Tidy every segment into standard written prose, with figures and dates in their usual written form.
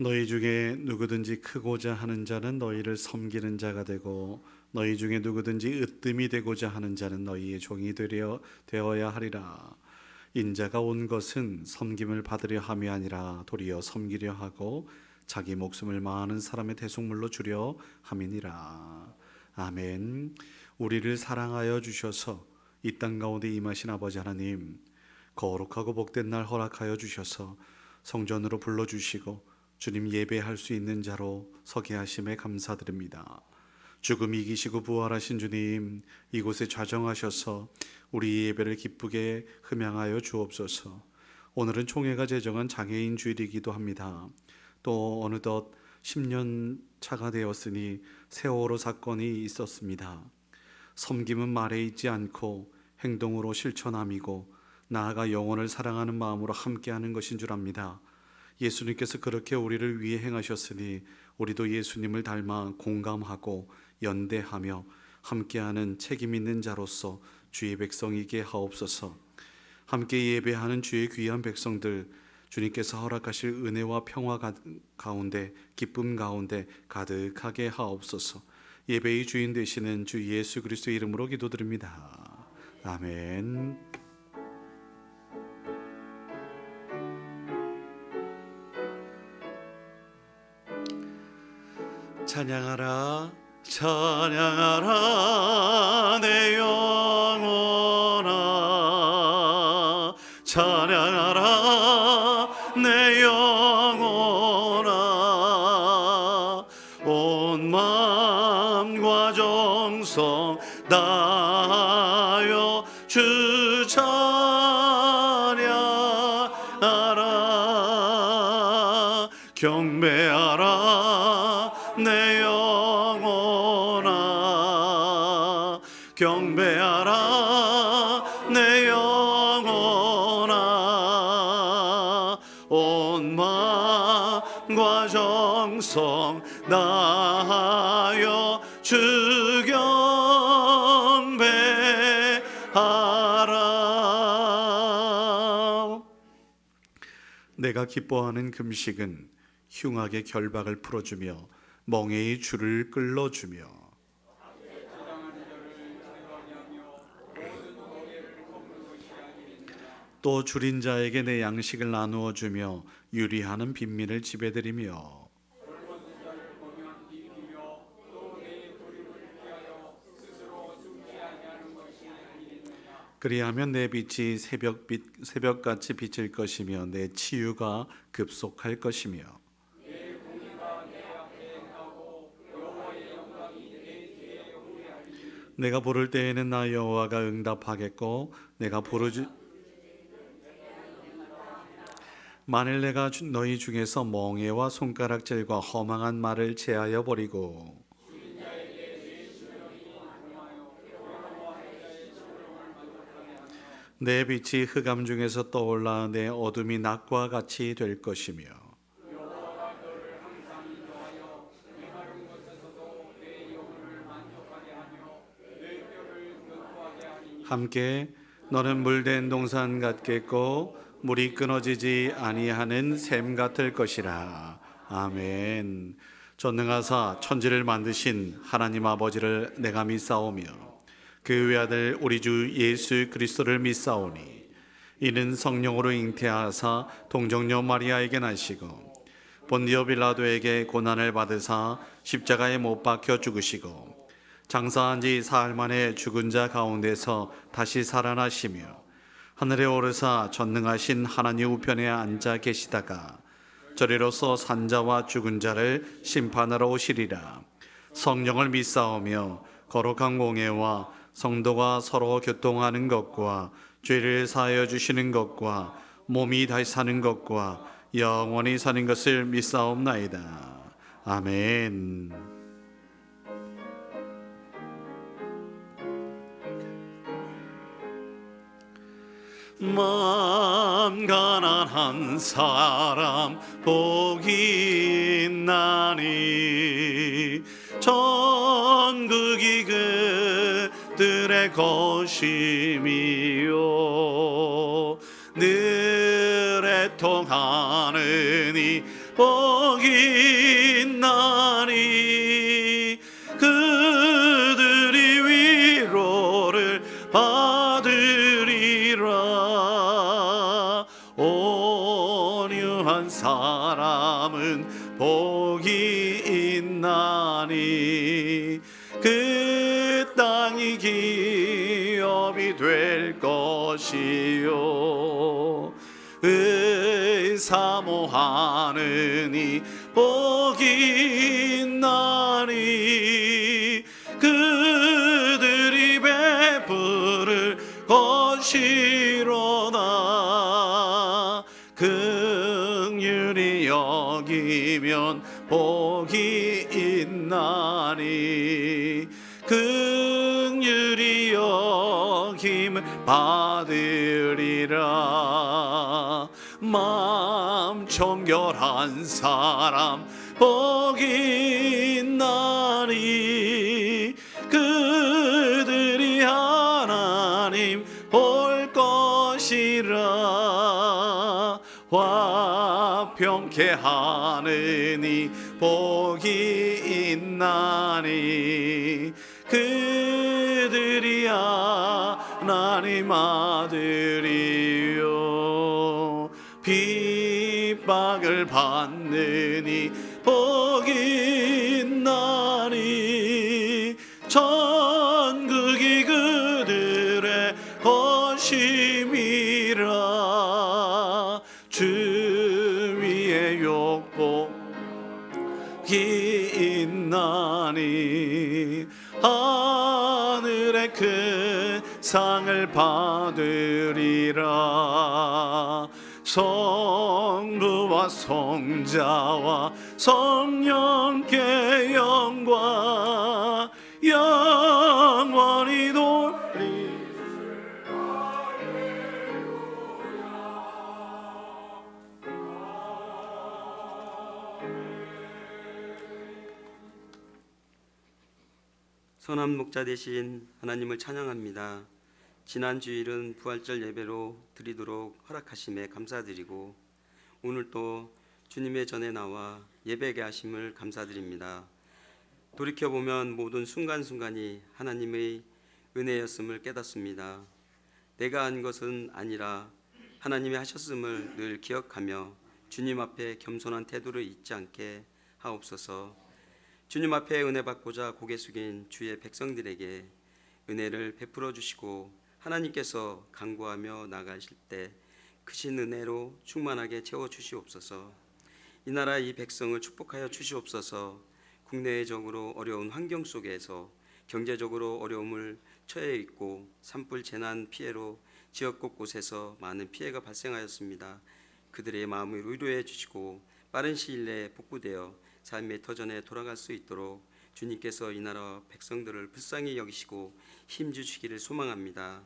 너희 중에 누구든지 크고자 하는 자는 너희를 섬기는 자가 되고 너희 중에 누구든지 으뜸이 되고자 하는 자는 너희의 종이 되어야 하리라. 인자가 온 것은 섬김을 받으려 함이 아니라 도리어 섬기려 하고 자기 목숨을 많은 사람의 대속물로 주려 함이니라. 아멘. 우리를 사랑하여 주셔서 이 땅 가운데 임하신 아버지 하나님, 거룩하고 복된 날 허락하여 주셔서 성전으로 불러주시고 주님 예배할 수 있는 자로 서게 하심에 감사드립니다. 죽음 이기시고 부활하신 주님, 이곳에 좌정하셔서 우리 예배를 기쁘게 흠양하여 주옵소서. 오늘은 총회가 제정한 장애인 주일이기도 합니다. 또 어느덧 10년 차가 되었으니 세월호 사건이 있었습니다. 섬김은 말에 있지 않고 행동으로 실천함이고 나아가 영혼을 사랑하는 마음으로 함께하는 것인 줄 압니다. 예수님께서 그렇게 우리를 위해 행하셨으니 우리도 예수님을 닮아 공감하고 연대하며 함께하는 책임 있는 자로서 주의 백성이게 하옵소서. 함께 예배하는 주의 귀한 백성들, 주님께서 허락하실 은혜와 평화 가운데, 기쁨 가운데 가득하게 하옵소서. 예배의 주인 되시는 주 예수 그리스도의 이름으로 기도드립니다. 아멘. 찬양하라 찬양하라 내 영혼아, 찬양하라 내 영혼아, 온 마음과 정성 다하여 주 찬양하라. 경배하라 내 영혼아, 경배하라 내 영혼아, 온 마음과 정성 다하여 주 경배하라. 내가 기뻐하는 금식은 흉악의 결박을 풀어주며 멍에의 줄을 끌어주며 또 줄인 자에게 내 양식을 나누어 주며 유리하는 빈민을 지배드리며 그리하면 내 빛이 새벽같이 비칠 것이며 내 치유가 급속할 것이며 내가 부를 때에는 나 여호와가 응답하겠고 내가 부르지 만일 내가 너희 중에서 멍에와 손가락질과 허망한 말을 제하여 버리고 내 빛이 흑암 중에서 떠올라 내 어둠이 낮과 같이 될 것이며 함께 너는 물된 동산 같겠고 물이 끊어지지 아니하는 샘 같을 것이라. 아멘. 전능하사 천지를 만드신 하나님 아버지를 내가 믿사오며 그 외아들 우리 주 예수 그리스도를 믿사오니 이는 성령으로 잉태하사 동정녀 마리아에게 나시고 본디오 빌라도에게 고난을 받으사 십자가에 못 박혀 죽으시고 장사한 지 사흘 만에 죽은 자 가운데서 다시 살아나시며 하늘에 오르사 전능하신 하나님 우편에 앉아 계시다가 저리로서 산자와 죽은 자를 심판하러 오시리라. 성령을 믿사오며 거룩한 공예와 성도가 서로 교통하는 것과 죄를 사하여 주시는 것과 몸이 다시 사는 것과 영원히 사는 것을 믿사옵나이다. 아멘. 마음 가난한 사람 복이 있나니 천국이 그들의 것임이요 늘 애통하느니 복이 있나니 그들이 위로를 받으리라. 온유한 사람은 복이 있나니 그 땅이 기업이 될 것이요. 사모하는 이 복이 있나니 그들이 베풀을 것이로다. 긍휼히 여기면 복이 있나니 긍휼히 여김을 받으리라. 마음 정결한 사람 복이 있나니 그들이 하나님 볼 것이라. 화평케 하느니 복이 있나니 그들이 하나님 아들이요. 핍박을 받느니 복이 있나니 천국이 그들의 것임이라. 주 위에 욕복이 있나니 하늘의 큰 상을 받으리라. 성부와 성자와 성령께 영광 영원히 돌리리. 선한 목자 되신 하나님을 찬양합니다. 지난 주일은 부활절 예배로 드리도록 허락하심에 감사드리고 오늘 또 주님의 전에 나와 예배하게 하심을 감사드립니다. 돌이켜보면 모든 순간순간이 하나님의 은혜였음을 깨닫습니다. 내가 한 것은 아니라 하나님이 하셨음을 늘 기억하며 주님 앞에 겸손한 태도를 잊지 않게 하옵소서. 주님 앞에 은혜 받고자 고개 숙인 주의 백성들에게 은혜를 베풀어 주시고 하나님께서 간구하며 나가실 때 크신 은혜로 충만하게 채워 주시옵소서. 이 나라 이 백성을 축복하여 주시옵소서. 국내적으로 어려운 환경 속에서 경제적으로 어려움을 처해 있고 산불 재난 피해로 지역 곳곳에서 많은 피해가 발생하였습니다. 그들의 마음을 위로해 주시고 빠른 시일 내에 복구되어 삶의 터전에 돌아갈 수 있도록 주님께서 이 나라 백성들을 불쌍히 여기시고 힘주시기를 소망합니다.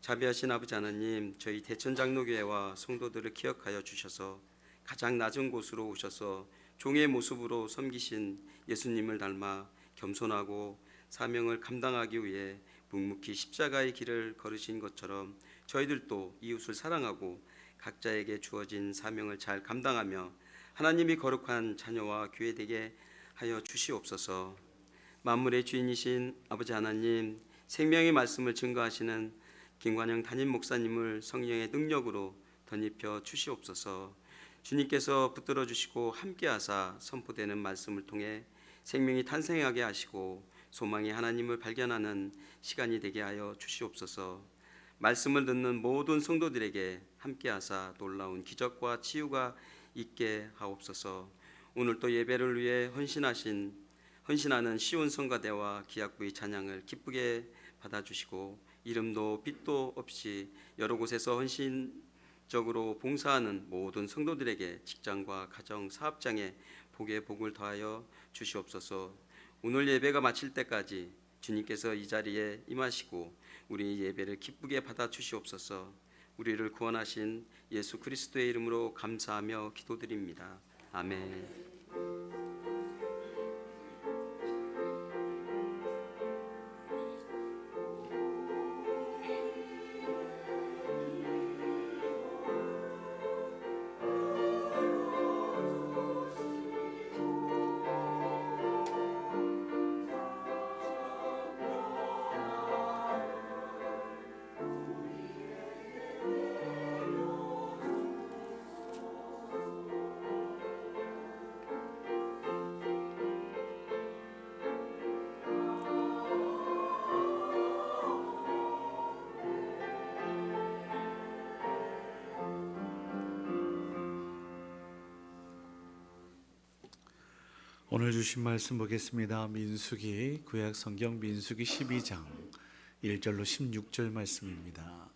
자비하신 아버지 하나님, 저희 대천장로교회와 성도들을 기억하여 주셔서 가장 낮은 곳으로 오셔서 종의 모습으로 섬기신 예수님을 닮아 겸손하고 사명을 감당하기 위해 묵묵히 십자가의 길을 걸으신 것처럼 저희들도 이웃을 사랑하고 각자에게 주어진 사명을 잘 감당하며 하나님이 거룩한 자녀와 교회 되게 하여 주시옵소서. 만물의 주인이신 아버지 하나님, 생명의 말씀을 증거하시는 김관영 담임 목사님을 성령의 능력으로 덧입혀 주시옵소서. 주님께서 붙들어 주시고 함께하사 선포되는 말씀을 통해 생명이 탄생하게 하시고 소망의 하나님을 발견하는 시간이 되게 하여 주시옵소서. 말씀을 듣는 모든 성도들에게 함께하사 놀라운 기적과 치유가 있게 하옵소서. 오늘 또 예배를 위해 헌신하는 시온 성가대와 기약부의 찬양을 기쁘게 받아주시고 이름도 빛도 없이 여러 곳에서 헌신적으로 봉사하는 모든 성도들에게 직장과 가정, 사업장에 복의 복을 더하여 주시옵소서. 오늘 예배가 마칠 때까지 주님께서 이 자리에 임하시고 우리 예배를 기쁘게 받아 주시옵소서. 우리를 구원하신 예수 그리스도의 이름으로 감사하며 기도드립니다. 아멘. 오늘 주신 말씀 보겠습니다. 민수기 구약 성경 민수기 12장 1절로 16절 말씀입니다.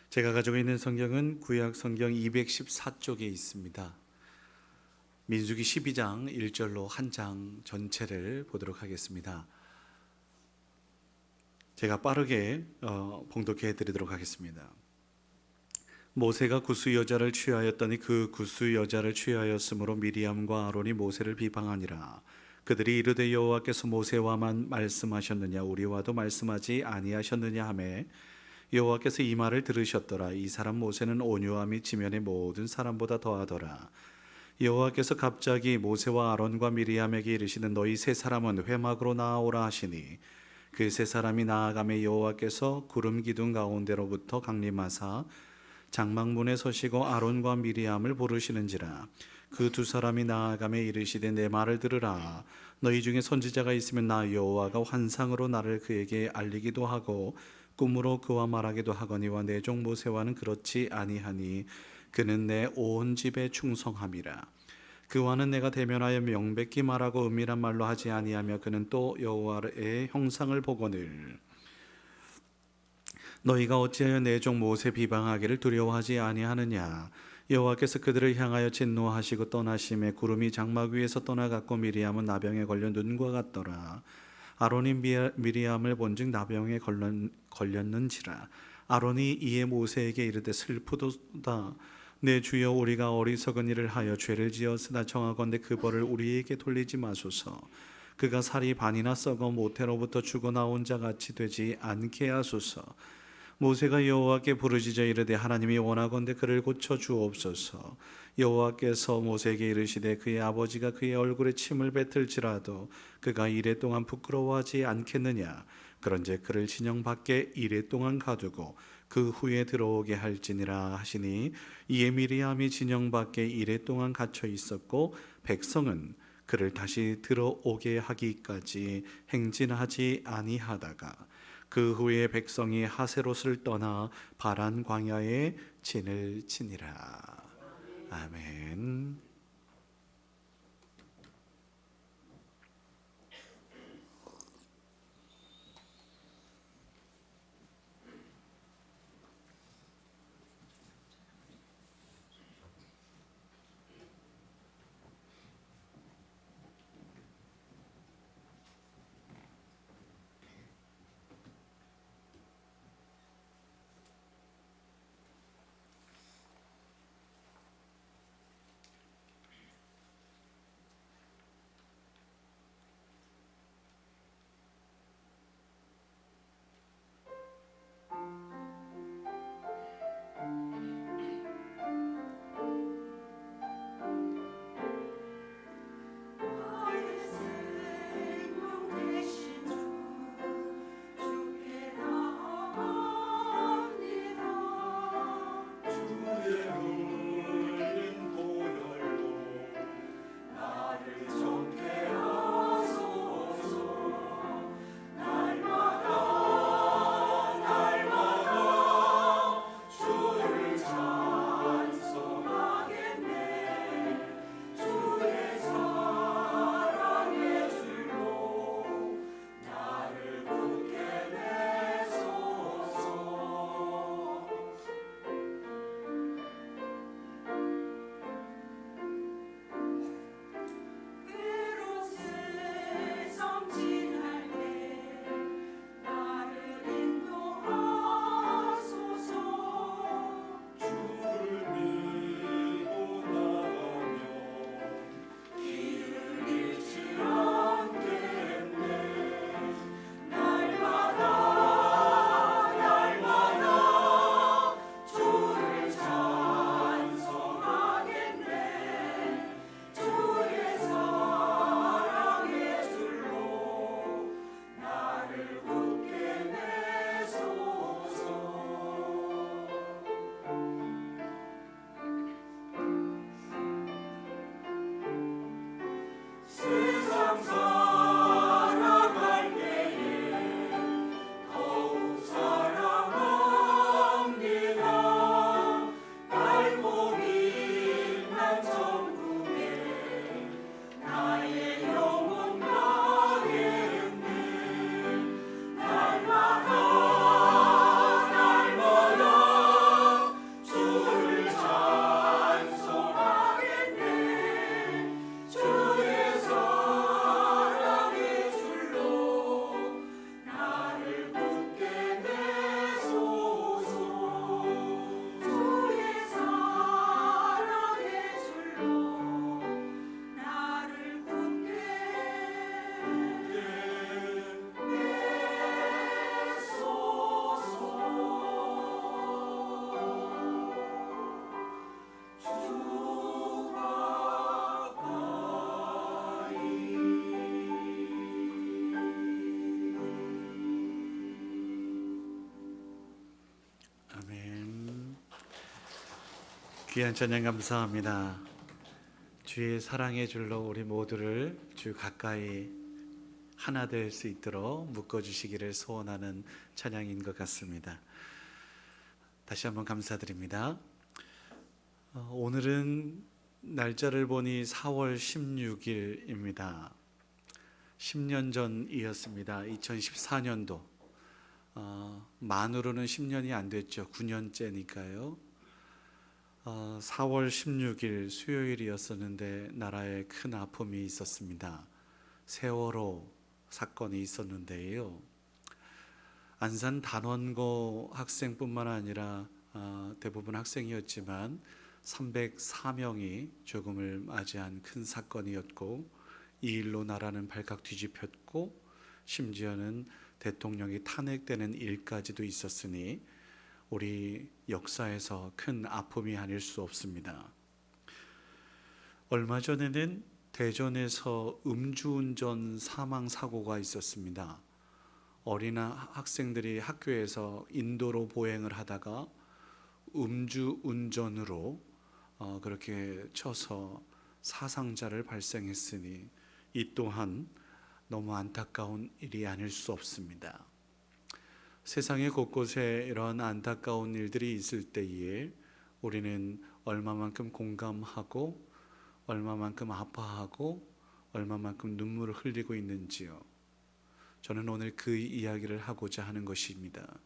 제가 가지고 있는 성경은 구약 성경 214쪽에 있습니다. 민수기 12장 1절로 한 장 전체를 보도록 하겠습니다. 제가 빠르게 봉독해 드리도록 하겠습니다. 모세가 구스 여자를 취하였더니 그 구스 여자를 취하였으므로 미리암과 아론이 모세를 비방하니라. 그들이 이르되 여호와께서 모세와만 말씀하셨느냐 우리와도 말씀하지 아니하셨느냐 하매 여호와께서 이 말을 들으셨더라. 이 사람 모세는 온유함이 지면의 모든 사람보다 더하더라. 여호와께서 갑자기 모세와 아론과 미리암에게 이르시는 너희 세 사람은 회막으로 나아오라 하시니 그 세 사람이 나아가매 여호와께서 구름 기둥 가운데로부터 강림하사 장막문에 서시고 아론과 미리암을 부르시는지라. 그 두 사람이 나아가매 이르시되 내 말을 들으라. 너희 중에 선지자가 있으면 나 여호와가 환상으로 나를 그에게 알리기도 하고 꿈으로 그와 말하기도 하거니와 내 종 모세와는 그렇지 아니하니 그는 내 온 집에 충성함이라. 그와는 내가 대면하여 명백히 말하고 은밀한 말로 하지 아니하며 그는 또 여호와의 형상을 보거늘 너희가 어찌하여 내 종 모세 비방하기를 두려워하지 아니하느냐. 여호와께서 그들을 향하여 진노하시고 떠나심에 구름이 장막 위에서 떠나갔고 미리암은 나병에 걸려 눈과 같더라. 아론이 미리암을 본즉 나병에 걸렸는지라. 아론이 이에 모세에게 이르되 슬프도다. 내 주여 우리가 어리석은 일을 하여 죄를 지었으나 청하건대 그 벌을 우리에게 돌리지 마소서. 그가 살이 반이나 썩어 모태로부터 죽어나온 자 같이 되지 않게 하소서. 모세가 여호와께 부르짖어 이르되 하나님이 원하건대 그를 고쳐 주옵소서. 여호와께서 모세에게 이르시되 그의 아버지가 그의 얼굴에 침을 뱉을지라도 그가 이레 동안 부끄러워하지 않겠느냐. 그런즉 그를 진영 밖에 이레 동안 가두고 그 후에 들어오게 할지니라 하시니 이에 미리암이 진영 밖에 이레 동안 갇혀 있었고 백성은 그를 다시 들어오게 하기까지 행진하지 아니하다가 그 후에 백성이 하세롯을 떠나 바란 광야에 진을 치니라. 아멘. 귀한 찬양 감사합니다. 주의 사랑의 줄로 우리 모두를 주 가까이 하나 될 수 있도록 묶어주시기를 소원하는 찬양인 것 같습니다. 다시 한번 감사드립니다. 오늘은 날짜를 보니 4월 16일입니다. 10년 전이었습니다. 2014년도. 만으로는 10년이 안 됐죠. 9년째니까요. 4월 16일 수요일이었었는데 나라에 큰 아픔이 있었습니다. 세월호 사건이 있었는데요. 안산 단원고 학생뿐만 아니라 대부분 학생이었지만 304명이 죽음을 맞이한 큰 사건이었고, 이 일로 나라는 발칵 뒤집혔고 심지어는 대통령이 탄핵되는 일까지도 있었으니 우리 역사에서 큰 아픔이 아닐 수 없습니다. 얼마 전에는 대전에서 음주운전 사망사고가 있었습니다. 어린 학생들이 학교에서 인도로 보행을 하다가 음주운전으로 그렇게 쳐서 사상자를 발생했으니 이 또한 너무 안타까운 일이 아닐 수 없습니다. 세상의 곳곳에 이러한 안타까운 일들이 있을 때에 우리는 얼마만큼 공감하고 얼마만큼 아파하고 얼마만큼 눈물을 흘리고 있는지요. 저는 오늘 그 이야기를 하고자 하는 것입니다.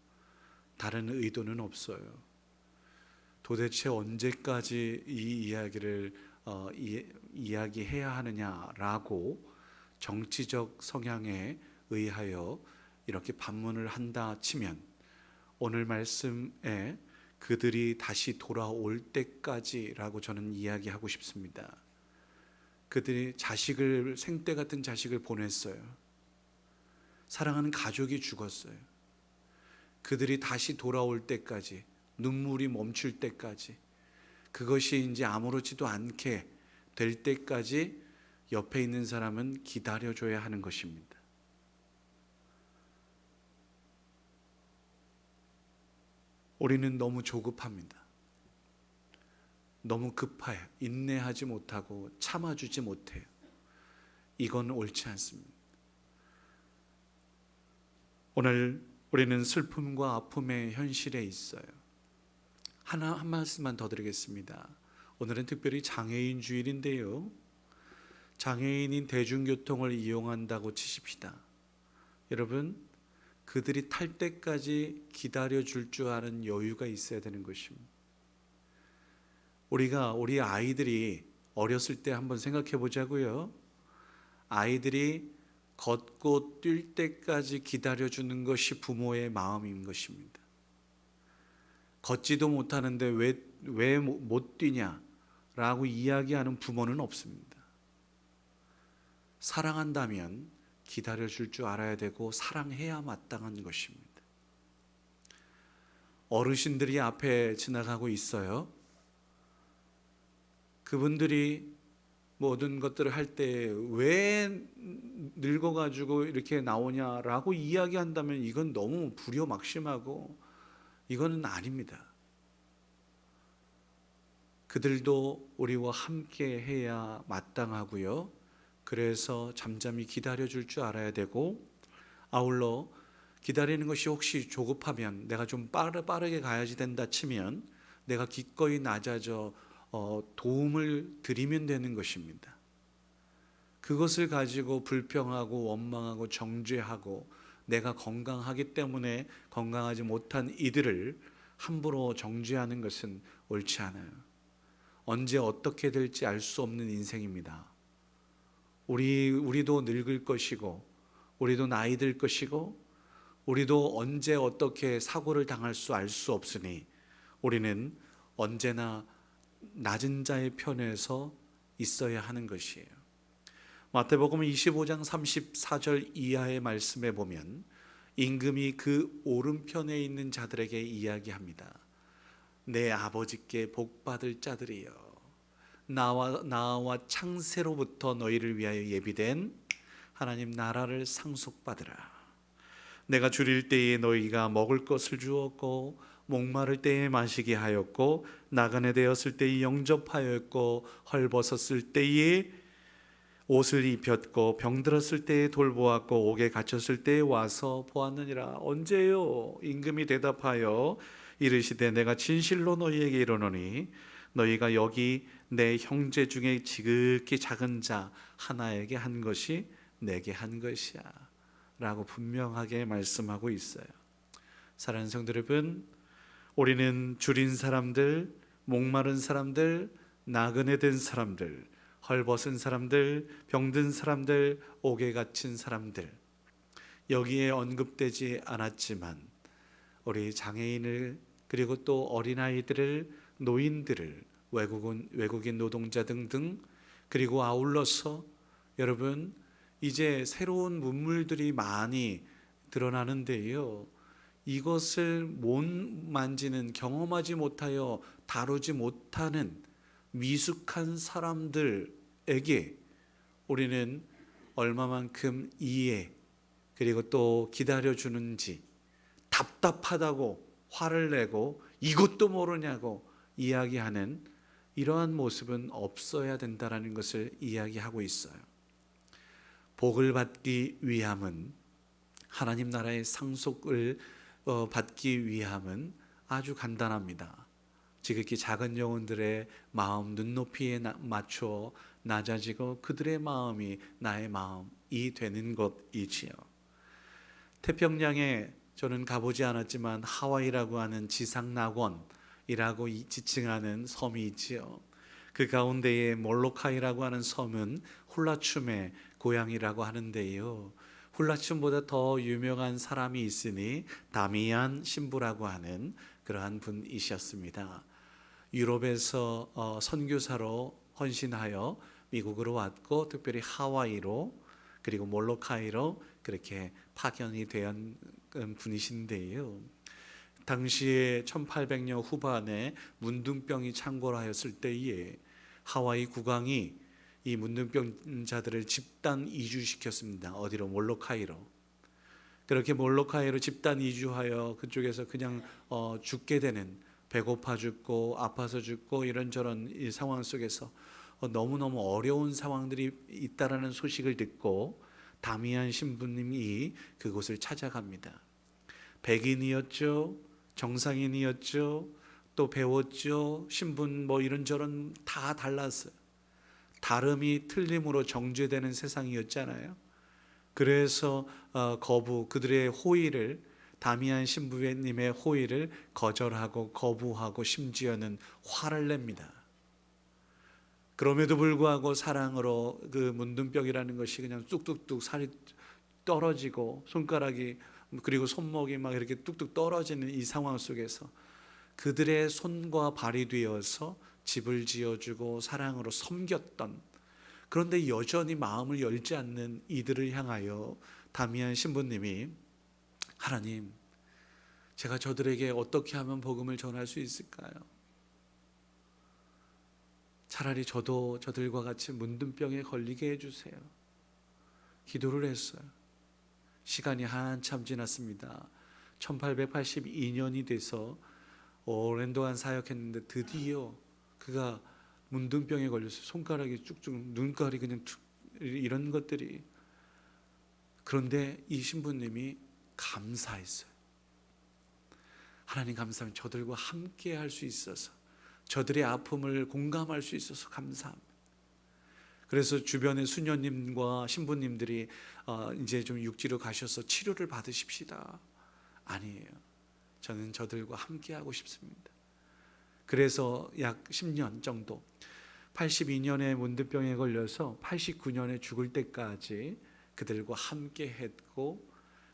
다른 의도는 없어요. 도대체 언제까지 이 이야기를 이야기해야 하느냐라고 정치적 성향에 의하여 이렇게 반문을 한다 치면, 오늘 말씀에 그들이 다시 돌아올 때까지라고 저는 이야기하고 싶습니다. 그들이 생떼 같은 자식을 보냈어요. 사랑하는 가족이 죽었어요. 그들이 다시 돌아올 때까지, 눈물이 멈출 때까지, 그것이 이제 아무렇지도 않게 될 때까지 옆에 있는 사람은 기다려줘야 하는 것입니다. 우리는 너무 조급합니다. 너무 급해요. 인내하지 못하고 참아주지 못해요. 이건 옳지 않습니다. 오늘 우리는 슬픔과 아픔의 현실에 있어요. 한 말씀만 더 드리겠습니다. 오늘은 특별히 장애인 주일인데요. 장애인인 대중교통을 이용한다고 치십시다. 여러분, 그들이 탈 때까지 기다려줄 줄 아는 여유가 있어야 되는 것입니다. 우리 아이들이 어렸을 때 한번 생각해 보자고요. 아이들이 걷고 뛸 때까지 기다려주는 것이 부모의 마음인 것입니다. 걷지도 못하는데 왜 못 뛰냐라고 이야기하는 부모는 없습니다. 사랑한다면 기다려줄 줄 알아야 되고 사랑해야 마땅한 것입니다. 어르신들이 앞에 지나가고 있어요. 그분들이 모든 것들을 할 때 왜 늙어가지고 이렇게 나오냐라고 이야기한다면 이건 너무 불효막심하고 이거는 아닙니다. 그들도 우리와 함께 해야 마땅하고요. 그래서 잠잠히 기다려줄 줄 알아야 되고, 아울러 기다리는 것이 혹시 조급하면, 내가 좀 빠르게 가야지 된다 치면 내가 기꺼이 낮아져 도움을 드리면 되는 것입니다. 그것을 가지고 불평하고 원망하고 정죄하고 내가 건강하기 때문에 건강하지 못한 이들을 함부로 정죄하는 것은 옳지 않아요. 언제 어떻게 될지 알 수 없는 인생입니다. 우리도 늙을 것이고 우리도 나이 들 것이고 우리도 언제 어떻게 사고를 당할 수 알 수 없으니 우리는 언제나 낮은 자의 편에서 있어야 하는 것이에요. 마태복음 25장 34절 이하의 말씀에 보면 임금이 그 오른편에 있는 자들에게 이야기합니다. 내 아버지께 복받을 자들이여, 나와 창세로부터 너희를 위하여 예비된 하나님 나라를 상속받으라. 내가 줄일 때에 너희가 먹을 것을 주었고 목마를 때에 마시게 하였고 나그네 되었을 때에 영접하였고 헐벗었을 때에 옷을 입혔고 병들었을 때에 돌보았고 옥에 갇혔을 때에 와서 보았느니라. 언제요? 임금이 대답하여 이르시되 내가 진실로 너희에게 이르노니 너희가 여기 내 형제 중에 지극히 작은 자 하나에게 한 것이 내게 한 것이야 라고 분명하게 말씀하고 있어요. 사랑하는 성도 여러분, 우리는 줄인 사람들, 목마른 사람들, 나그네 된 사람들, 헐벗은 사람들, 병든 사람들, 옥에 갇힌 사람들, 여기에 언급되지 않았지만 우리 장애인을, 그리고 또 어린아이들을, 노인들을, 외국인 노동자 등등, 그리고 아울러서 여러분 이제 새로운 문물들이 많이 드러나는데요, 이것을 못 만지는, 경험하지 못하여 다루지 못하는 미숙한 사람들에게 우리는 얼마만큼 이해, 그리고 또 기다려주는지, 답답하다고 화를 내고 이것도 모르냐고 이야기하는 이러한 모습은 없어야 된다는 것을 이야기하고 있어요. 복을 받기 위함은, 하나님 나라의 상속을 받기 위함은 아주 간단합니다. 지극히 작은 영혼들의 마음 눈높이에 맞춰 낮아지고 그들의 마음이 나의 마음이 되는 것이지요. 태평양에 저는 가보지 않았지만 하와이라고 하는 지상낙원이라고 지칭하는 섬이 있지요. 그 가운데에 몰로카이라고 하는 섬은 훌라춤의 고향이라고 하는데요, 훌라춤보다 더 유명한 사람이 있으니 다미안 신부라고 하는 그러한 분이셨습니다. 유럽에서 선교사로 헌신하여 미국으로 왔고 특별히 하와이로 그리고 몰로카이로 그렇게 파견이 된 분이신데요, 당시에 1800년 후반에 문둥병이 창궐하였을 때에 하와이 국왕이 이 문둥병자들을 집단 이주시켰습니다. 어디로? 몰로카이로. 그렇게 몰로카이로 집단 이주하여 그쪽에서 그냥 죽게 되는, 배고파 죽고 아파서 죽고 이런저런 이 상황 속에서 너무너무 어려운 상황들이 있다라는 소식을 듣고 다미안 신부님이 그곳을 찾아갑니다. 백인이었죠, 정상인이었죠, 또 배웠죠, 신분 뭐 이런저런 다 달랐어요. 다름이 틀림으로 정죄되는 세상이었잖아요. 그래서 그들의 호의를, 다미안 신부님의 호의를 거절하고 거부하고 심지어는 화를 냅니다. 그럼에도 불구하고 사랑으로 그 문둥병이라는 것이 그냥 뚝뚝뚝 살이 떨어지고 손가락이 그리고 손목이 막 이렇게 뚝뚝 떨어지는 이 상황 속에서 그들의 손과 발이 되어서 집을 지어주고 사랑으로 섬겼던, 그런데 여전히 마음을 열지 않는 이들을 향하여 다미안 신부님이, 하나님, 제가 저들에게 어떻게 하면 복음을 전할 수 있을까요? 차라리 저도 저들과 같이 문둥병에 걸리게 해주세요. 기도를 했어요. 시간이 한참 지났습니다. 1882년이 돼서 오랜 동안 사역했는데 드디어 그가 문둥병에 걸려서 손가락이 쭉쭉, 눈깔이 그냥 이런 것들이. 그런데 이 신부님이 감사했어요. 하나님 감사합니다. 저들과 함께 할 수 있어서, 저들의 아픔을 공감할 수 있어서 감사합니다. 그래서 주변의 수녀님과 신부님들이 이제 좀 육지로 가셔서 치료를 받으십시다. 아니에요. 저는 저들과 함께 하고 싶습니다. 그래서 약 10년 정도, 82년에 문둥병에 걸려서 89년에 죽을 때까지 그들과 함께 했고,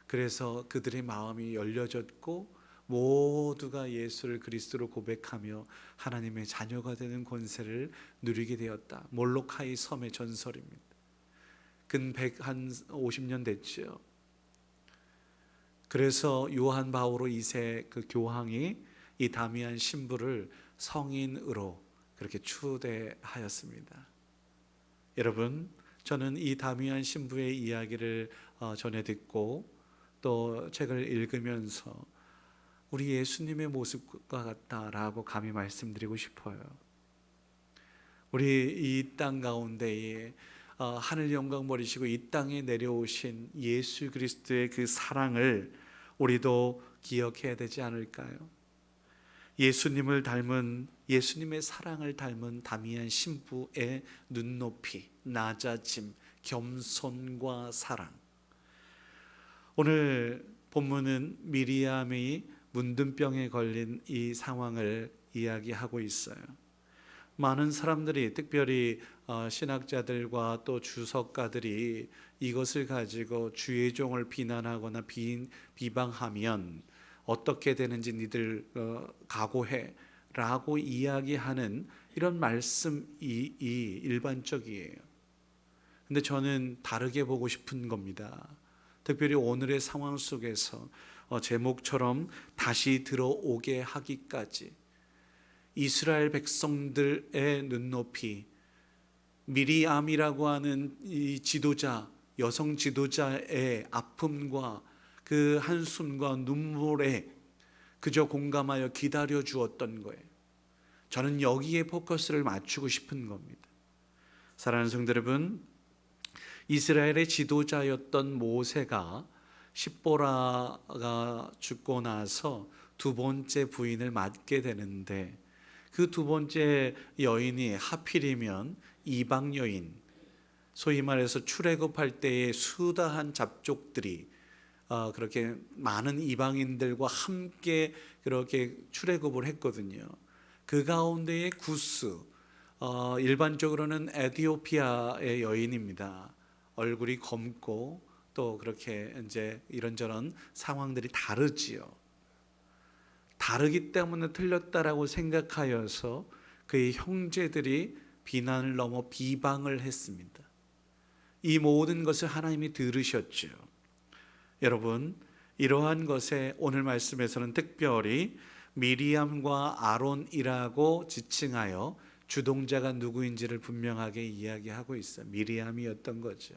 그래서 그들의 마음이 열려졌고 모두가 예수를 그리스도로 고백하며 하나님의 자녀가 되는 권세를 누리게 되었다. 몰로카이 섬의 전설입니다. 근 150년 됐죠. 그래서 요한 바오로 2세 그 교황이 이 다미안 신부를 성인으로 그렇게 추대하였습니다. 여러분, 저는 이 다미안 신부의 이야기를 전해 듣고 또 책을 읽으면서 우리 예수님의 모습과 같다라고 감히 말씀드리고 싶어요. 우리 이 땅 가운데에 하늘 영광 버리시고 이 땅에 내려오신 예수 그리스도의 그 사랑을 우리도 기억해야 되지 않을까요? 예수님을 닮은, 예수님의 사랑을 닮은 다미안 신부의 눈높이, 낮아짐, 겸손과 사랑. 오늘 본문은 미리암이 문둥병에 걸린 이 상황을 이야기하고 있어요. 많은 사람들이, 특별히 신학자들과 또 주석가들이 이것을 가지고 주의 종을 비난하거나 비방하면 어떻게 되는지 니들 각오해 라고 이야기하는 이런 말씀이 일반적이에요. 근데 저는 다르게 보고 싶은 겁니다. 특별히 오늘의 상황 속에서 제목처럼 다시 들어오게 하기까지 이스라엘 백성들의 눈높이, 미리암이라고 하는 이 지도자, 여성 지도자의 아픔과 그 한숨과 눈물에 그저 공감하여 기다려 주었던 거예요. 저는 여기에 포커스를 맞추고 싶은 겁니다. 사랑하는 성도 여러분, 이스라엘의 지도자였던 모세가 십보라가 죽고 나서 두 번째 부인을 맡게 되는데, 그 두 번째 여인이 하필이면 이방 여인, 소위 말해서 출애굽할 때의 수다한 잡족들이 그렇게 많은 이방인들과 함께 그렇게 출애굽을 했거든요. 그 가운데의 구스, 일반적으로는 에티오피아의 여인입니다. 얼굴이 검고 또 그렇게 이제 이런저런 상황들이 다르지요. 다르기 때문에 틀렸다라고 생각하여서 그의 형제들이 비난을 넘어 비방을 했습니다. 이 모든 것을 하나님이 들으셨죠. 여러분, 이러한 것에 오늘 말씀에서는 특별히 미리암과 아론이라고 지칭하여 주동자가 누구인지를 분명하게 이야기하고 있어요. 미리암이었던 거죠.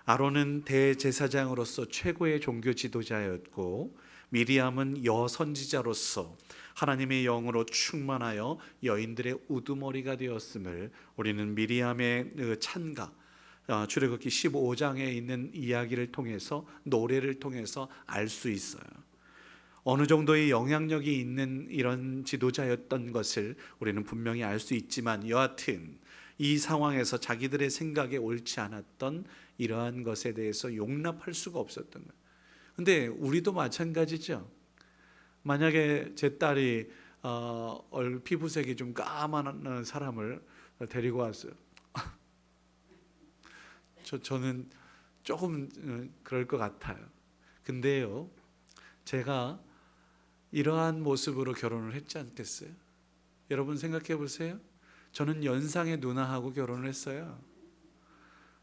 아론은 대제사장으로서 최고의 종교 지도자였고, 미리암은 여선지자로서 하나님의 영으로 충만하여 여인들의 우두머리가 되었음을 우리는 미리암의 그 찬가, 출애굽기 15장에 있는 이야기를 통해서, 노래를 통해서 알 수 있어요. 어느 정도의 영향력이 있는 이런 지도자였던 것을 우리는 분명히 알 수 있지만, 여하튼 이 상황에서 자기들의 생각에 옳지 않았던 이러한 것에 대해서 용납할 수가 없었던 거예요. 근데 우리도 마찬가지죠. 만약에 제 딸이 피부색이 좀 까만 사람을 데리고 왔어요. 저는 조금 그럴 것 같아요. 근데요, 제가 이러한 모습으로 결혼을 했지 않겠어요? 여러분 생각해 보세요. 저는 연상의 누나하고 결혼을 했어요.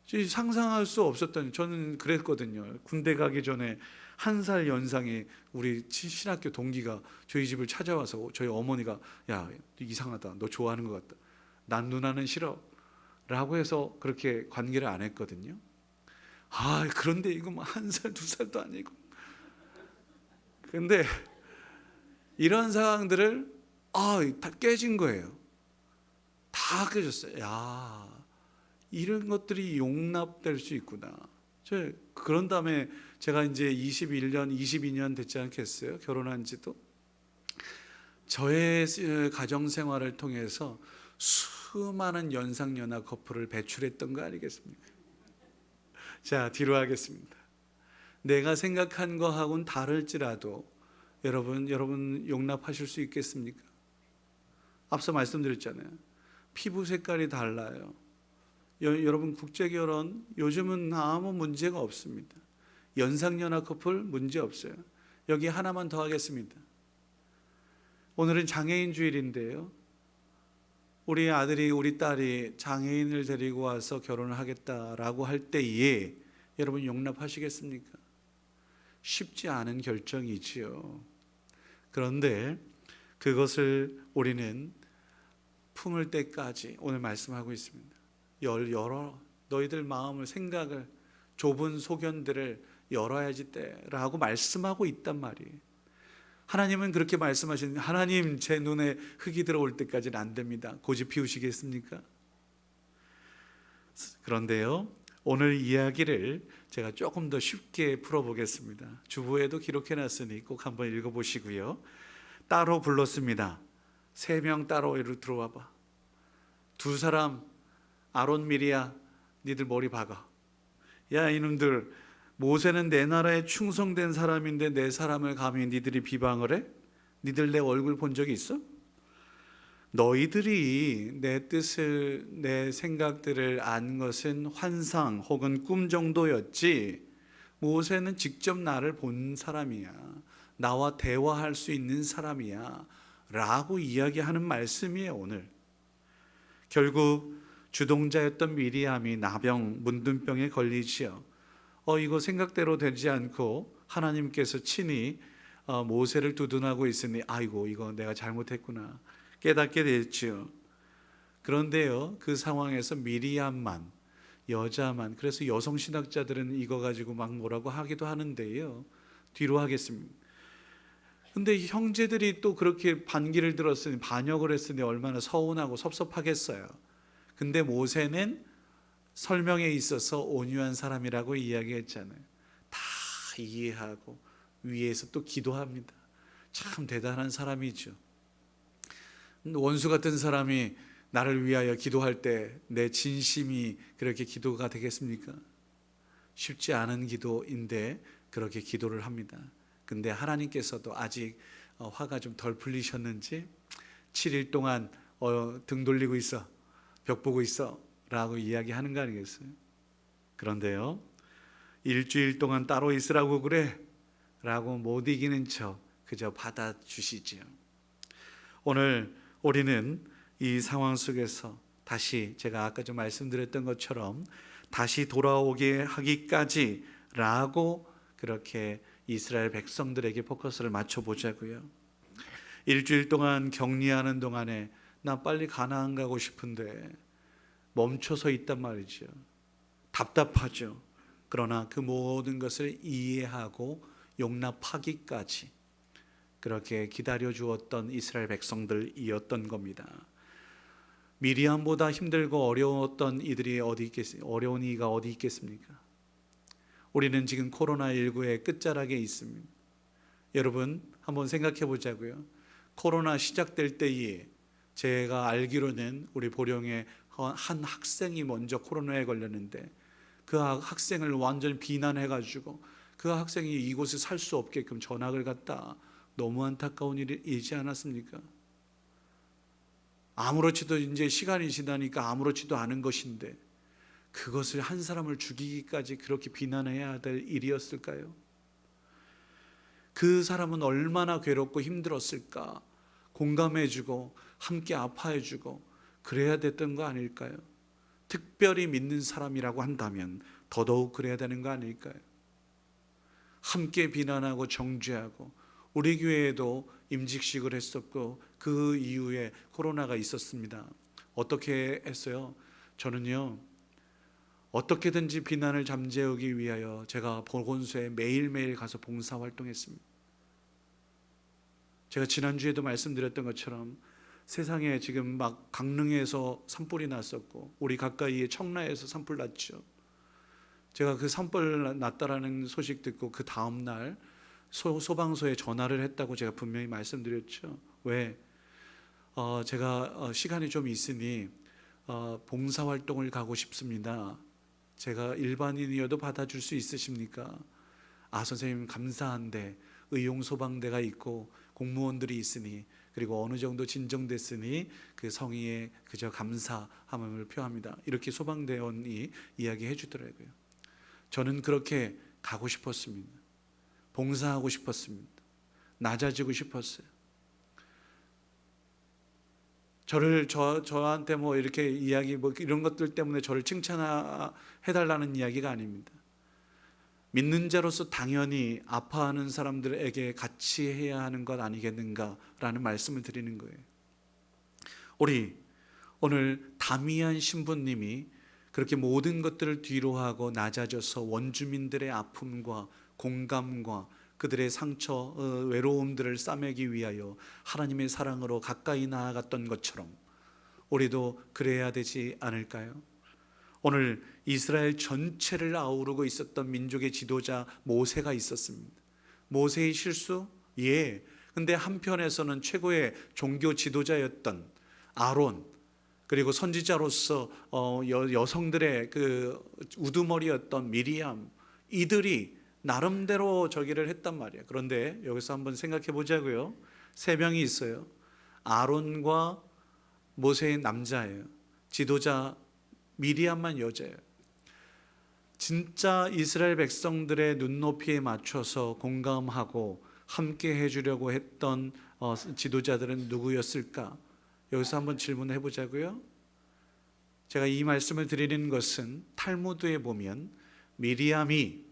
상상할 수 없었던, 저는 그랬거든요. 군대 가기 전에 1살 연상의 우리 신학교 동기가 저희 집을 찾아와서 저희 어머니가, 야, 이상하다, 너 좋아하는 것 같다, 난 누나는 싫어 라고 해서 그렇게 관계를 안 했거든요. 그런데 이거 뭐 1살 2살도 아니고. 근데 이런 상황들을 다 깨진 거예요. 다 깨졌어요. 이런 것들이 용납될 수 있구나. 그런 다음에 제가 이제 21년, 22년 됐지 않겠어요? 결혼한 지도. 저의 가정 생활을 통해서 수많은 연상연하 커플을 배출했던 거 아니겠습니까? 자, 뒤로 하겠습니다. 내가 생각한 거하고는 다를지라도 여러분 용납하실 수 있겠습니까? 앞서 말씀드렸잖아요. 피부 색깔이 달라요. 여러분, 국제결혼 요즘은 아무 문제가 없습니다. 연상연하 커플 문제 없어요. 여기 하나만 더 하겠습니다. 오늘은 장애인 주일인데요, 우리 아들이, 우리 딸이 장애인을 데리고 와서 결혼을 하겠다라고 할 때에 여러분 용납하시겠습니까? 쉽지 않은 결정이지요. 그런데 그것을 우리는 품을 때까지 오늘 말씀하고 있습니다. 열어, 너희들 마음을, 생각을, 좁은 소견들을 열어야지 때라고 말씀하고 있단 말이에요. 하나님은 그렇게 말씀하시는, 하나님 제 눈에 흙이 들어올 때까지는 안 됩니다. 고집 피우시겠습니까? 그런데요, 오늘 이야기를 제가 조금 더 쉽게 풀어보겠습니다. 주보에도 기록해놨으니 꼭 한번 읽어보시고요. 따로 불렀습니다. 3명 따로 이리로 들어와봐. 2사람, 아론 미리야, 니들 머리 박아. 야 이놈들, 모세는 내 나라에 충성된 사람인데 내 사람을 감히 니들이 비방을 해? 니들 내 얼굴 본 적이 있어? 너희들이 내 뜻을, 내 생각들을 안 것은 환상 혹은 꿈 정도였지, 모세는 직접 나를 본 사람이야, 나와 대화할 수 있는 사람이야 라고 이야기하는 말씀이에요. 오늘 결국 주동자였던 미리암이 나병, 문둥병에 걸리지요. 이거 생각대로 되지 않고 하나님께서 친히 모세를 두둔하고 있으니, 아이고 이거 내가 잘못했구나 깨닫게 됐지요. 그런데요, 그 상황에서 미리암만, 여자만, 그래서 여성 신학자들은 이거 가지고 막 뭐라고 하기도 하는데요, 뒤로 하겠습니다. 근데 형제들이 또 그렇게 반기를 들었으니, 반역을 했으니 얼마나 서운하고 섭섭하겠어요. 근데 모세는 설명에 있어서 온유한 사람이라고 이야기했잖아요. 다 이해하고 위에서 또 기도합니다. 참 대단한 사람이죠. 원수 같은 사람이 나를 위하여 기도할 때 내 진심이 그렇게 기도가 되겠습니까? 쉽지 않은 기도인데 그렇게 기도를 합니다. 근데 하나님께서도 아직 화가 좀 덜 풀리셨는지 7일 동안 등 돌리고 있어, 벽 보고 있어 라고 이야기하는 거 아니겠어요? 그런데요, 일주일 동안 따로 있으라고 그래 라고 못 이기는 척 그저 받아주시지요. 오늘 우리는 이 상황 속에서 다시, 제가 아까 좀 말씀드렸던 것처럼 다시 돌아오게 하기까지 라고 그렇게 이스라엘 백성들에게 포커스를 맞춰보자고요. 일주일 동안 격리하는 동안에 나 빨리 가나안 가고 싶은데 멈춰서 있단 말이죠. 답답하죠. 그러나 그 모든 것을 이해하고 용납하기까지 그렇게 기다려 주었던 이스라엘 백성들이었던 겁니다. 미리암보다 힘들고 어려웠던 이들이 어려운 이가 어디 있겠습니까? 우리는 지금 코로나19의 끝자락에 있습니다. 여러분 한번 생각해 보자고요. 코로나 시작될 때에 제가 알기로는 우리 보령에 한 학생이 먼저 코로나에 걸렸는데 그 학생을 완전히 비난해가지고 그 학생이 이곳에 살 수 없게끔 전학을 갔다. 너무 안타까운 일이지 않았습니까? 아무렇지도, 이제 시간이 지나니까 아무렇지도 않은 것인데 그것을 한 사람을 죽이기까지 그렇게 비난해야 될 일이었을까요? 그 사람은 얼마나 괴롭고 힘들었을까? 공감해주고 함께 아파해주고 그래야 됐던 거 아닐까요? 특별히 믿는 사람이라고 한다면 더더욱 그래야 되는 거 아닐까요? 함께 비난하고 정죄하고, 우리 교회에도 임직식을 했었고 그 이후에 코로나가 있었습니다. 어떻게 했어요? 저는요, 어떻게든지 비난을 잠재우기 위하여 제가 보건소에 매일매일 가서 봉사활동했습니다. 제가 지난주에도 말씀드렸던 것처럼 세상에 지금 막 강릉에서 산불이 났었고 우리 가까이에 청라에서 산불 났죠. 제가 그 산불 났다라는 소식 듣고 그 다음 날 소방서에 전화를 했다고 제가 분명히 말씀드렸죠. 왜? 제가 시간이 좀 있으니 봉사활동을 가고 싶습니다. 제가 일반인이어도 받아줄 수 있으십니까? 선생님 감사한데 의용소방대가 있고 공무원들이 있으니, 그리고 어느 정도 진정됐으니 그 성의에 그저 감사함을 표합니다. 이렇게 소방대원이 이야기해 주더라고요. 저는 그렇게 가고 싶었습니다. 봉사하고 싶었습니다. 낮아지고 싶었어요. 저한테 뭐 이렇게 이야기 뭐 이런 것들 때문에 저를 칭찬해달라는 이야기가 아닙니다. 믿는 자로서 당연히 아파하는 사람들에게 같이 해야 하는 것 아니겠는가라는 말씀을 드리는 거예요. 우리 오늘 다미안 신부님이 그렇게 모든 것들을 뒤로하고 낮아져서 원주민들의 아픔과 공감과 그들의 상처, 외로움들을 싸매기 위하여 하나님의 사랑으로 가까이 나아갔던 것처럼 우리도 그래야 되지 않을까요? 오늘 이스라엘 전체를 아우르고 있었던 민족의 지도자 모세가 있었습니다. 모세의 실수? 예. 근데 한편에서는 최고의 종교 지도자였던 아론, 그리고 선지자로서 여성들의 그 우두머리였던 미리암, 이들이 나름대로 저기를 했단 말이에요. 그런데 여기서 한번 생각해 보자고요. 세 명이 있어요. 아론과 모세의 남자예요. 지도자 미리암만 여자예요. 진짜 이스라엘 백성들의 눈높이에 맞춰서 공감하고 함께 해주려고 했던 지도자들은 누구였을까? 여기서 한번 질문해 보자고요. 제가 이 말씀을 드리는 것은 탈무드에 보면 미리암이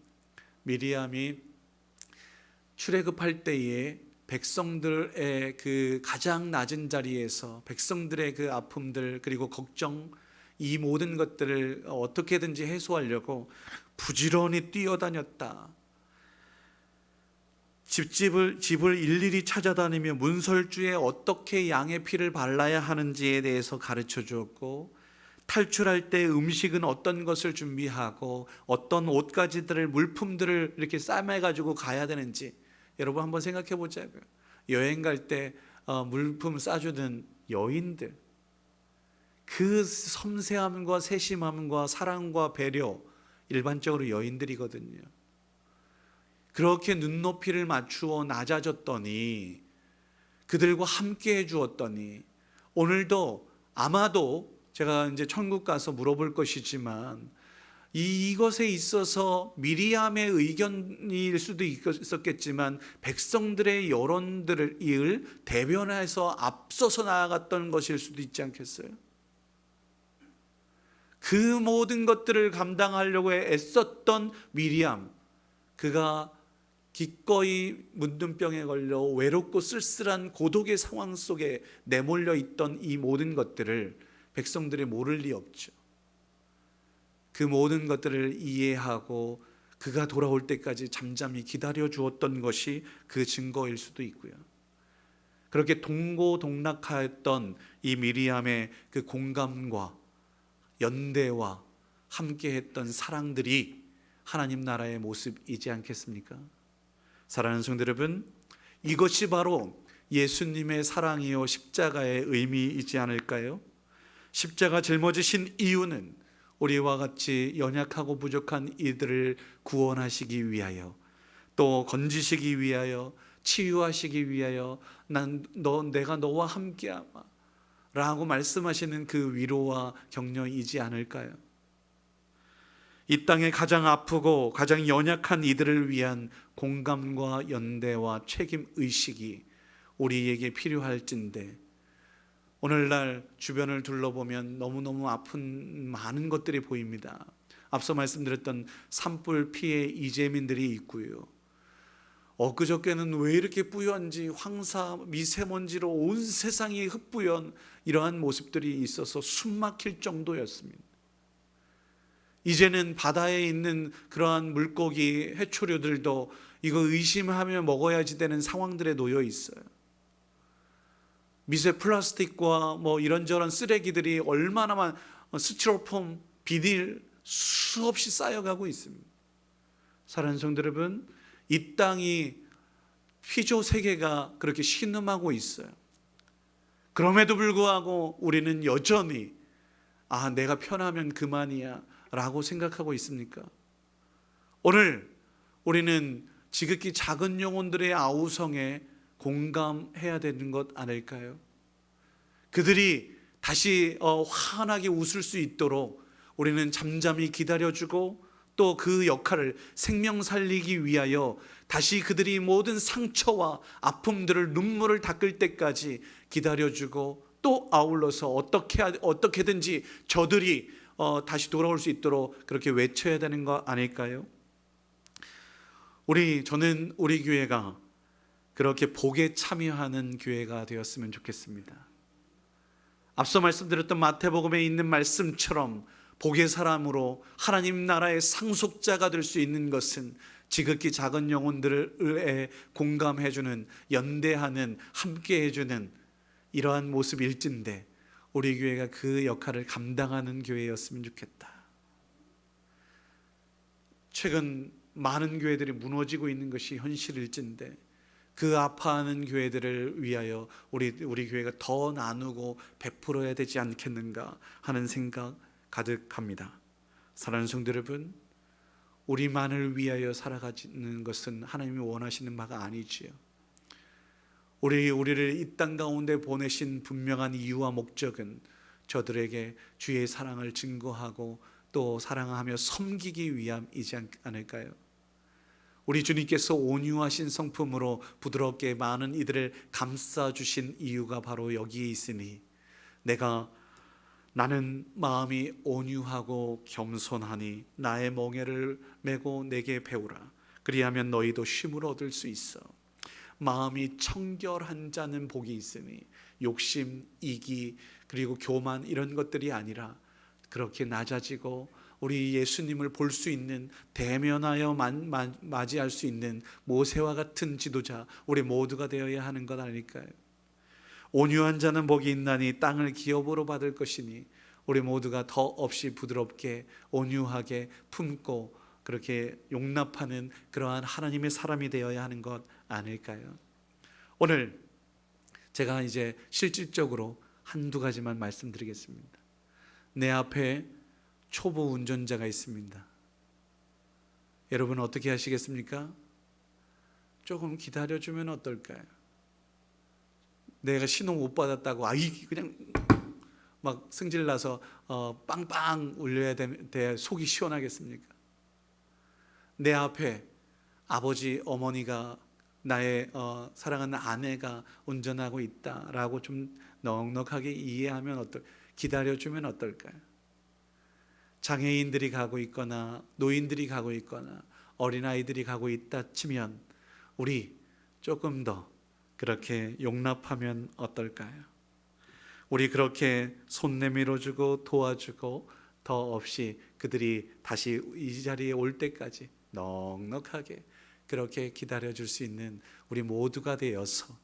출애굽할 때에 백성들의 그 가장 낮은 자리에서 백성들의 그 아픔들 그리고 걱정, 이 모든 것들을 어떻게든지 해소하려고 부지런히 뛰어다녔다. 집을 일일이 찾아다니며 문설주에 어떻게 양의 피를 발라야 하는지에 대해서 가르쳐 주었고, 탈출할 때 음식은 어떤 것을 준비하고 어떤 옷가지들을 물품들을 이렇게 싸매 가지고 가야 되는지 여러분 한번 생각해 보자고요. 여행 갈 때 물품 싸주는 여인들, 그 섬세함과 세심함과 사랑과 배려, 일반적으로 여인들이거든요. 그렇게 눈높이를 맞추어 낮아졌더니, 그들과 함께 해주었더니, 오늘도 아마도 제가 이제 천국 가서 물어볼 것이지만 이것에 있어서 미리암의 의견일 수도 있었겠지만 백성들의 여론들을 대변해서 앞서서 나아갔던 것일 수도 있지 않겠어요? 그 모든 것들을 감당하려고 애썼던 미리암, 그가 기꺼이 문둥병에 걸려 외롭고 쓸쓸한 고독의 상황 속에 내몰려 있던 이 모든 것들을 백성들이 모를 리 없죠. 그 모든 것들을 이해하고 그가 돌아올 때까지 잠잠히 기다려 주었던 것이 그 증거일 수도 있고요. 그렇게 동고동락하였던 이 미리암의 그 공감과 연대와 함께했던 사랑들이 하나님 나라의 모습이지 않겠습니까? 사랑하는 성도 여러분, 이것이 바로 예수님의 사랑이요 십자가의 의미이지 않을까요? 십자가 짊어지신 이유는 우리와 같이 연약하고 부족한 이들을 구원하시기 위하여, 또 건지시기 위하여, 치유하시기 위하여, 내가 너와 함께하마 라고 말씀하시는 그 위로와 격려이지 않을까요? 이 땅에 가장 아프고 가장 연약한 이들을 위한 공감과 연대와 책임의식이 우리에게 필요할진데, 오늘날 주변을 둘러보면 너무너무 아픈 많은 것들이 보입니다. 앞서 말씀드렸던 산불 피해 이재민들이 있고요. 엊그저께는 왜 이렇게 뿌연지 황사 미세먼지로 온 세상이 흑뿌연, 이러한 모습들이 있어서 숨 막힐 정도였습니다. 이제는 바다에 있는 그러한 물고기 해초류들도 이거 의심하며 먹어야지 되는 상황들에 놓여 있어요. 미세 플라스틱과 뭐 이런저런 쓰레기들이 얼마나 스티로폼, 비닐 수없이 쌓여가고 있습니다. 사랑하는 성도 여러분, 이 땅이 피조 세계가 그렇게 신음하고 있어요. 그럼에도 불구하고 우리는 여전히 내가 편하면 그만이야 라고 생각하고 있습니까? 오늘 우리는 지극히 작은 영혼들의 아우성에 공감해야 되는 것 아닐까요? 그들이 다시 환하게 웃을 수 있도록 우리는 잠잠히 기다려주고, 또 그 역할을 생명 살리기 위하여 다시 그들이 모든 상처와 아픔들을 눈물을 닦을 때까지 기다려주고, 또 아울러서 어떻게든지 저들이 다시 돌아올 수 있도록 그렇게 외쳐야 되는 거 아닐까요? 저는 우리 교회가 그렇게 복에 참여하는 교회가 되었으면 좋겠습니다. 앞서 말씀드렸던 마태복음에 있는 말씀처럼 복의 사람으로 하나님 나라의 상속자가 될 수 있는 것은 지극히 작은 영혼들에 공감해주는, 연대하는, 함께해주는 이러한 모습일진데 우리 교회가 그 역할을 감당하는 교회였으면 좋겠다. 최근 많은 교회들이 무너지고 있는 것이 현실일진데 그 아파하는 교회들을 위하여 우리 교회가 더 나누고 베풀어야 되지 않겠는가 하는 생각 가득합니다. 사랑하는 성도 여러분, 우리만을 위하여 살아가는 것은 하나님이 원하시는 바가 아니지요. 우리를 이 땅 가운데 보내신 분명한 이유와 목적은 저들에게 주의 사랑을 증거하고 또 사랑하며 섬기기 위함이지 않을까요? 우리 주님께서 온유하신 성품으로 부드럽게 많은 이들을 감싸주신 이유가 바로 여기에 있으니 나는 마음이 온유하고 겸손하니 나의 멍에를 메고 내게 배우라. 그리하면 너희도 쉼을 얻을 수 있어. 마음이 청결한 자는 복이 있으니 욕심, 이기, 그리고 교만 이런 것들이 아니라 그렇게 낮아지고 우리 예수님을 볼 수 있는, 대면하여 맞이할 수 있는 모세와 같은 지도자 우리 모두가 되어야 하는 것 아닐까요? 온유한 자는 복이 있나니 땅을 기업으로 받을 것이니 우리 모두가 더 없이 부드럽게 온유하게 품고 그렇게 용납하는 그러한 하나님의 사람이 되어야 하는 것 아닐까요? 오늘 제가 이제 실질적으로 한두 가지만 말씀드리겠습니다. 내 앞에 초보 운전자가 있습니다. 여러분 어떻게 하시겠습니까? 조금 기다려주면 어떨까요? 내가 신호 못 받았다고 그냥 막 승질나서 빵빵 울려야 돼 속이 시원하겠습니까? 내 앞에 아버지, 어머니가 나의 사랑하는 아내가 운전하고 있다라고 좀 넉넉하게 이해하면 기다려주면 어떨까요? 장애인들이 가고 있거나 노인들이 가고 있거나 어린아이들이 가고 있다 치면 우리 조금 더 그렇게 용납하면 어떨까요? 우리 그렇게 손 내밀어주고 도와주고 더 없이 그들이 다시 이 자리에 올 때까지 넉넉하게 그렇게 기다려줄 수 있는 우리 모두가 되어서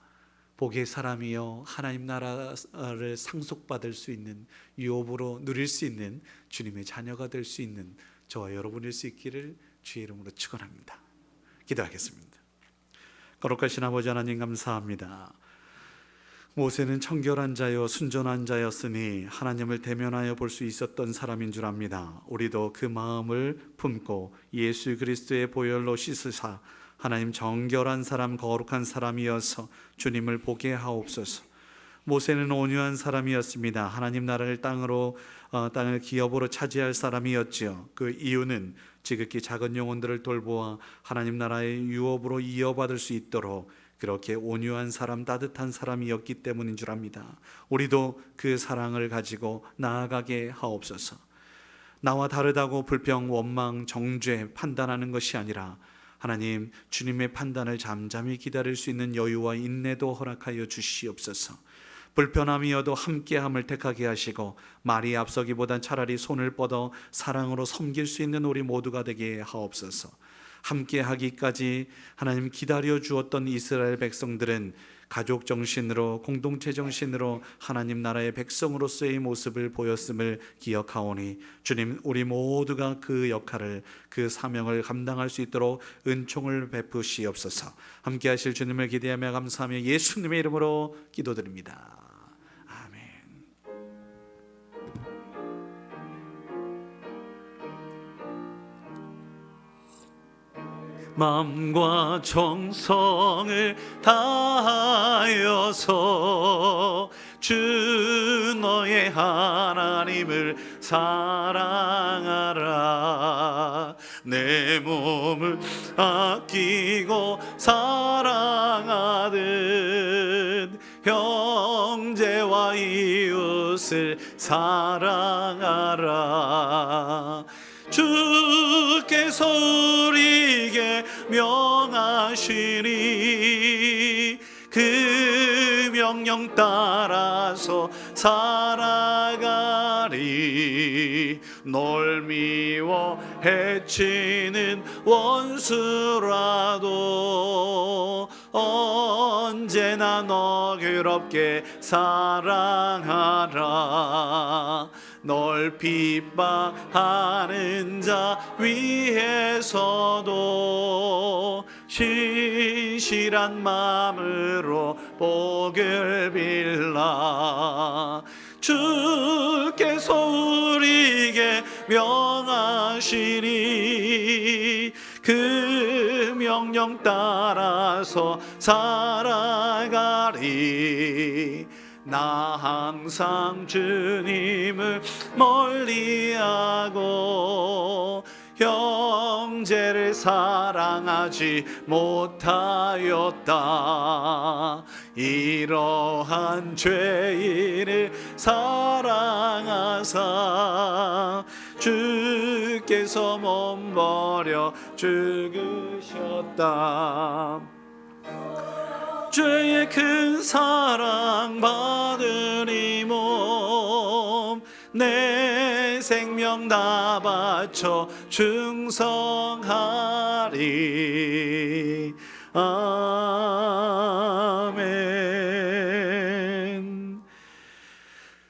복의 사람이요 하나님 나라를 상속받을 수 있는, 유업으로 누릴 수 있는 주님의 자녀가 될 수 있는 저와 여러분일 수 있기를 주의 이름으로 축원합니다. 기도하겠습니다. 거룩하신 아버지 하나님 감사합니다. 모세는 청결한 자요 순전한 자였으니 하나님을 대면하여 볼 수 있었던 사람인 줄 압니다. 우리도 그 마음을 품고 예수 그리스도의 보혈로 씻으사 하나님 정결한 사람, 거룩한 사람이어서 주님을 보게 하옵소서. 모세는 온유한 사람이었습니다. 하나님 나라를 땅을 기업으로 차지할 사람이었지요. 그 이유는 지극히 작은 영혼들을 돌보아 하나님 나라의 유업으로 이어받을 수 있도록 그렇게 온유한 사람, 따뜻한 사람이었기 때문인 줄 압니다. 우리도 그 사랑을 가지고 나아가게 하옵소서. 나와 다르다고 불평, 원망, 정죄, 판단하는 것이 아니라 하나님 주님의 판단을 잠잠히 기다릴 수 있는 여유와 인내도 허락하여 주시옵소서. 불편함이어도 함께함을 택하게 하시고 말이 앞서기보단 차라리 손을 뻗어 사랑으로 섬길 수 있는 우리 모두가 되게 하옵소서. 함께하기까지 하나님 기다려 주었던 이스라엘 백성들은 가족 정신으로, 공동체 정신으로 하나님 나라의 백성으로서의 모습을 보였음을 기억하오니 주님, 우리 모두가 그 역할을, 그 사명을 감당할 수 있도록 은총을 베푸시옵소서. 함께하실 주님을 기대하며 감사하며 예수님의 이름으로 기도드립니다. 마음과 정성을 다하여서 주 너의 하나님을 사랑하라. 내 몸을 아끼고 사랑하듯 형제와 이웃을 사랑하라. 주께서 우리에게 명하시니 그 명령 따라서 살아가리. 널 미워 해치는 원수라도 언제나 너 그롭게 사랑하라. 널 핍박하는 자 위에서도 신실한 마음으로 복을 빌라. 주께서 우리에게 명하시니 그 명령 따라서 살아가리. 나 항상 주님을 멀리하고 형제를 사랑하지 못하였다. 이러한 죄인을 사랑하사 주께서 몸버려 죽으셨다. 죄의 큰 사랑 받으니 몸 내 생명 다 바쳐 충성하리. 아멘.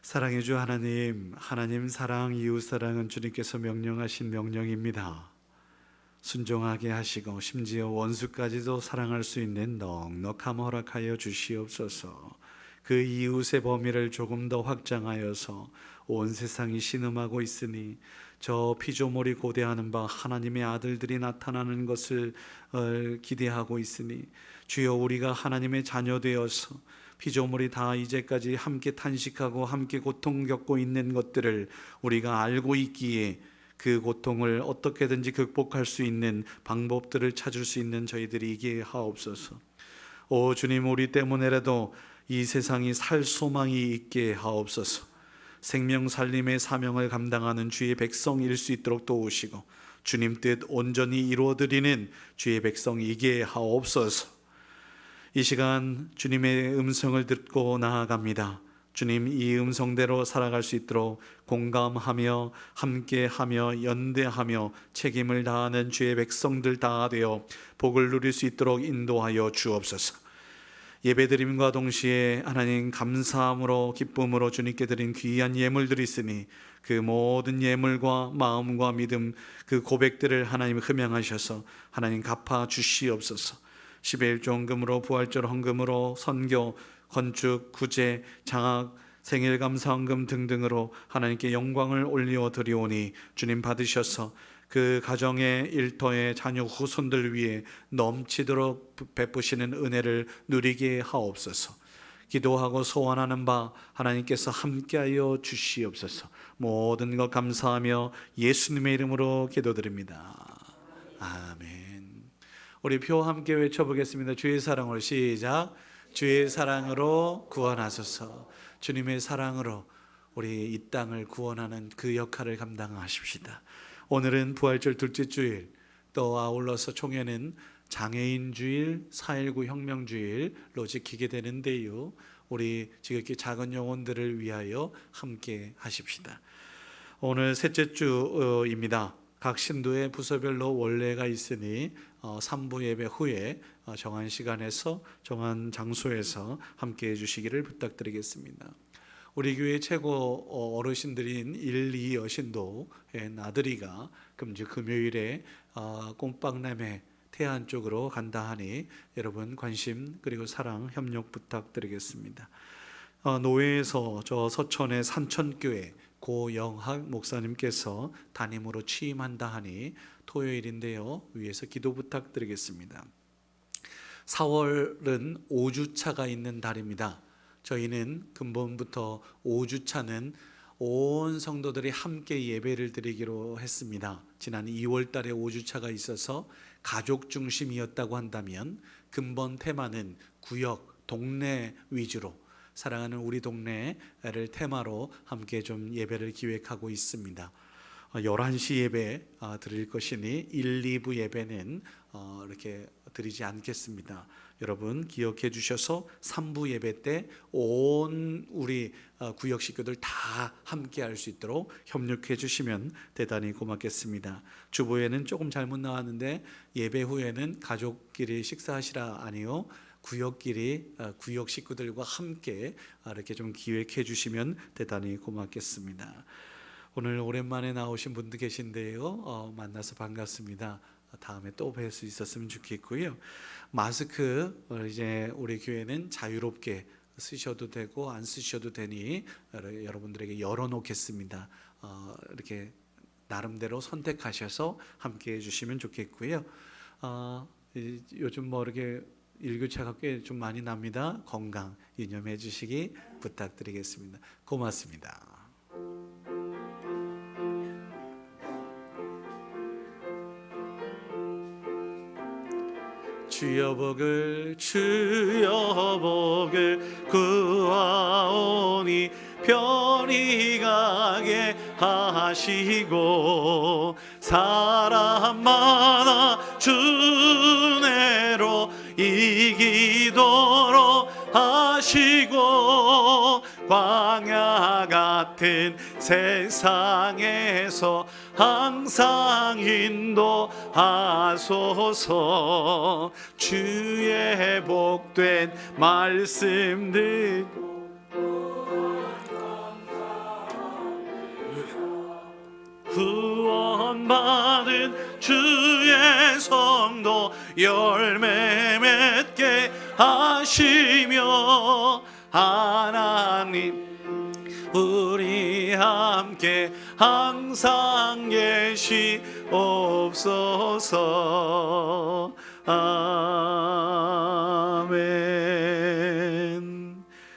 사랑의 주 하나님, 하나님 사랑, 이웃 사랑은 주님께서 명령하신 명령입니다. 순종하게 하시고 심지어 원수까지도 사랑할 수 있는 넉넉함 허락하여 주시옵소서. 그 이웃의 범위를 조금 더 확장하여서 온 세상이 신음하고 있으니 저 피조물이 고대하는 바 하나님의 아들들이 나타나는 것을 기대하고 있으니 주여 우리가 하나님의 자녀 되어서 피조물이 다 이제까지 함께 탄식하고 함께 고통 겪고 있는 것들을 우리가 알고 있기에 그 고통을 어떻게든지 극복할 수 있는 방법들을 찾을 수 있는 저희들이 이게 하옵소서. 오 주님, 우리 때문에라도 이 세상이 살 소망이 있게 하옵소서. 생명 살림의 사명을 감당하는 주의 백성일 수 있도록 도우시고 주님 뜻 온전히 이루어드리는 주의 백성이게 하옵소서. 이 시간 주님의 음성을 듣고 나아갑니다. 주님, 이 음성대로 살아갈 수 있도록 공감하며 함께하며 연대하며 책임을 다하는 주의 백성들 다 되어 복을 누릴 수 있도록 인도하여 주옵소서. 예배드림과 동시에 하나님 감사함으로 기쁨으로 주님께 드린 귀한 예물들이 있으니 그 모든 예물과 마음과 믿음, 그 고백들을 하나님 흠양하셔서 하나님 갚아 주시옵소서. 11조 헌금으로, 부활절 헌금으로, 선교, 건축, 구제, 장학, 생일 감사 헌금 등등으로 하나님께 영광을 올려 드리오니 주님 받으셔서 그 가정의 일터의 자녀 후손들 위해 넘치도록 베푸시는 은혜를 누리게 하옵소서. 기도하고 소원하는 바 하나님께서 함께하여 주시옵소서. 모든 것 감사하며 예수님의 이름으로 기도드립니다. 아멘. 우리 표 함께 외쳐보겠습니다. 주의 사랑으로 시작. 주의 사랑으로 구원하소서. 주님의 사랑으로 우리 이 땅을 구원하는 그 역할을 감당하십시다. 오늘은 부활절 둘째 주일, 또 아울러서 총회는 장애인 주일, 4.19 혁명 주일로 지키게 되는데요, 우리 지극히 작은 영혼들을 위하여 함께 하십시다. 오늘 셋째 주입니다. 각 신도의 부서별로 원례가 있으니 3부 예배 후에 정한 시간에서 정한 장소에서 함께 해주시기를 부탁드리겠습니다. 우리 교회 최고 어르신들인 1, 2 여신도의 나들이가 금요일에 꼼빵남의 태안 쪽으로 간다 하니 여러분 관심 그리고 사랑 협력 부탁드리겠습니다. 노회에서 저 서천의 산천교회 고영학 목사님께서 담임으로 취임한다 하니 토요일인데요, 위에서 기도 부탁드리겠습니다. 4월은 5주차가 있는 달입니다. 저희는 근본부터 5주차는 온 성도들이 함께 예배를 드리기로 했습니다. 지난 2월 달에 5주차가 있어서 가족 중심이었다고 한다면 근본 테마는 구역, 동네 위주로 사랑하는 우리 동네를 테마로 함께 좀 예배를 기획하고 있습니다. 11시 예배 드릴 것이니 1, 2부 예배는 이렇게 드리지 않겠습니다. 여러분 기억해 주셔서 3부 예배 때 온 우리 구역 식구들 다 함께 할 수 있도록 협력해 주시면 대단히 고맙겠습니다. 주보에는 조금 잘못 나왔는데 예배 후에는 가족끼리 식사하시라 아니요, 구역끼리 구역 식구들과 함께 이렇게 좀 기획해 주시면 대단히 고맙겠습니다. 오늘 오랜만에 나오신 분도 계신데요, 만나서 반갑습니다. 다음에 또 뵐 수 있었으면 좋겠고요. 마스크 이제 우리 교회는 자유롭게 쓰셔도 되고 안 쓰셔도 되니 여러분들에게 열어놓겠습니다. 이렇게 나름대로 선택하셔서 함께 해주시면 좋겠고요. 요즘 뭐 이렇게 일교차가 꽤 좀 많이 납니다. 건강 유념해 주시기 부탁드리겠습니다. 고맙습니다. 주여 복을 구하오니 편히 가게 하시고 사람 많아 주내로 이기도록 하시고 광야 같은 세상에서 항상 인도하소서. 주의 복된 말씀 듣고 후원받은 주의 성도 열매 맺게 하시며 하나님 우리 함께 항상 계시옵소서. 아멘.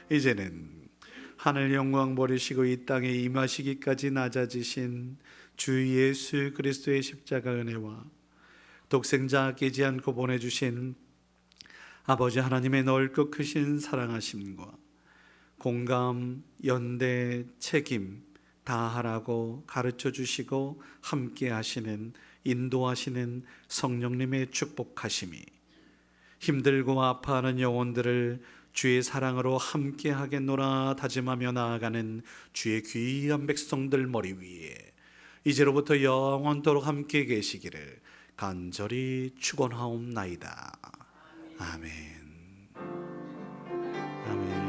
이제는 하늘 영광 버리시고 이 땅에 임하시기까지 낮아지신 주 예수 그리스도의 십자가 은혜와 독생자 끼지 않고 보내주신 아버지 하나님의 넓고 크신 사랑하심과 공감, 연대, 책임 다하라고 가르쳐 주시고 함께 하시는 인도하시는 성령님의 축복하심이 힘들고 아파하는 영혼들을 주의 사랑으로 함께 하겠노라 다짐하며 나아가는 주의 귀한 백성들 머리 위에 이제로부터 영원토록 함께 계시기를 간절히 축원하옵나이다. 아멘. 아멘.